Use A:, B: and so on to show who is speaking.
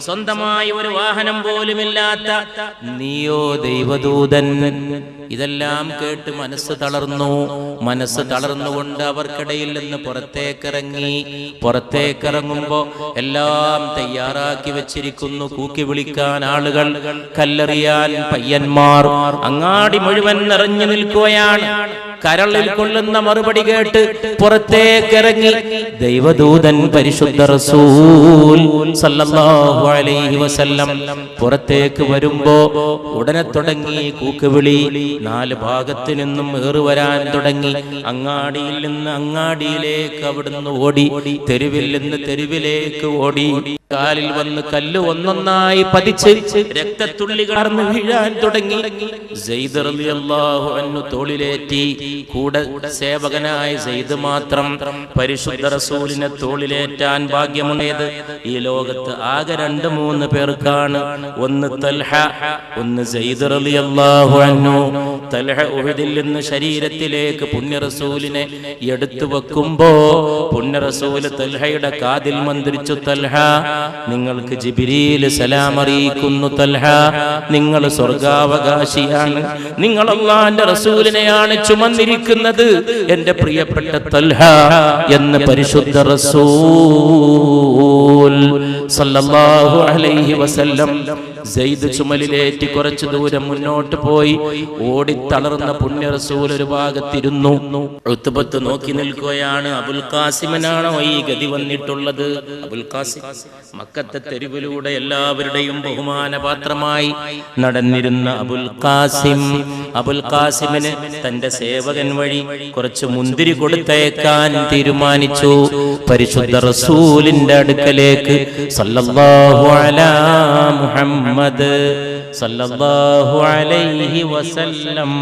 A: സ്വന്തമായി ഒരു വാഹനം പോലുമില്ലാത്ത നീയോ ദൈവദൂതൻ. ഇതെല്ലാം കേട്ട് മനസ്സ് തളർന്നുകൊണ്ട് അവർക്കിടയിൽ നിന്ന് പുറത്തേക്കിറങ്ങുമ്പോ എല്ലാം തയ്യാറാക്കി വെച്ചിരിക്കുന്നു. കൂക്കി വിളിക്കാൻ ആളുകൾ, കല്ലെറിയാൻ പയ്യന്മാർ. അങ്ങാടി മുഴുവൻ നിറഞ്ഞു നിൽക്കുകയാണ്. കരളിൽ കൊള്ളുന്ന മറുപടി കേട്ട് പുറത്തേക്കിറങ്ങി ദൈവദൂതൻ പരിശുദ്ധ റസൂൽ സല്ലല്ലാഹു അലൈഹി വസല്ലം പുറത്തേക്ക് വരുമ്പോ ഉടനെ തുടങ്ങി കൂക്കുവിളി. 4 ഭാഗത്തു നിന്നും ഏറുവരാൻ തുടങ്ങി. അങ്ങാടിയിൽ നിന്ന് അങ്ങാടിയിലേക്ക് അവിടുന്ന് ഓടി, തെരുവിൽ നിന്ന് തെരുവിലേക്ക് ഓടി. കാലിൽ വന്ന് കല്ല് ഒന്നൊന്നായി പതിച്ച് രക്തത്തുള്ളികൾ വീഴാൻ തുടങ്ങി. സെയ്ദ് റളിയല്ലാഹു അൻഹു തോളിലേറ്റി. കൂടെ സേവകനായ സെയ്ദ് മാത്രം പരിശുദ്ധ റസൂലിനെ തോളിലേറ്റാൻ ഭാഗ്യമുണ്ടായത് ഈ ലോകത്ത് ആകെ 2-3 പേർക്കാണ്. ഒന്ന് തൽഹ, ഒന്ന് സെയ്ദ് റളിയല്ലാഹു അൻഹു. തൽഹ ഉഹദിൽ നിന്ന് ശരീരത്തിലേക്ക് പുണ്യ റസൂലിനെ എടുത്തു വെക്കുമ്പോ പുണ്യ റസൂൽ തൽഹയുടെ കാതിൽ മന്ത്രിച്ചു, തൽഹ, നിങ്ങൾക്ക് ജിബ്രീൽ സലാം അറിയിക്കുന്നു. തൽഹ, നിങ്ങൾ സ്വർഗാവകാശിയാണ്. നിങ്ങൾ അല്ലാഹുവിന്റെ റസൂലിനെയാണ് ചുമന്നിരിക്കുന്നത്, എന്റെ പ്രിയപ്പെട്ട തൽഹ എന്ന് പരിശുദ്ധ റസൂൽ സല്ലല്ലാഹു അലൈഹി വസല്ലം സെയ്ദ് ചുമലിലേറ്റി കുറച്ചു ദൂരം മുന്നോട്ട് പോയി. ഓടിത്തളർന്ന പുണ്യ റസൂൽ ഒരു ഭാഗത്തിരുന്നു. ഉത്ബത്ത് നോക്കി നിൽക്കുകയാണ്. അബുൽ ഖാസിമിനാണോ ഈ ഗതി വന്നിട്ടുള്ളത്? അബുൽ ഖാസിം മക്കത്തെ തെരുവിലൂടെ എല്ലാവരുടെയും ബഹുമാനപാത്രമായി നടന്നിരുന്ന അബുൽ ഖാസിമിന് തന്റെ സേവകൻ വഴി കുറച്ച് മുന്തിരി കൊടുത്തയക്കാൻ തീരുമാനിച്ചു. പരിശുദ്ധ റസൂലിന്റെ അടുക്കലേക്ക് സല്ലല്ലാഹു അലാ മുഹമ്മദ് സല്ലല്ലാഹു അലൈഹി വസല്ലം.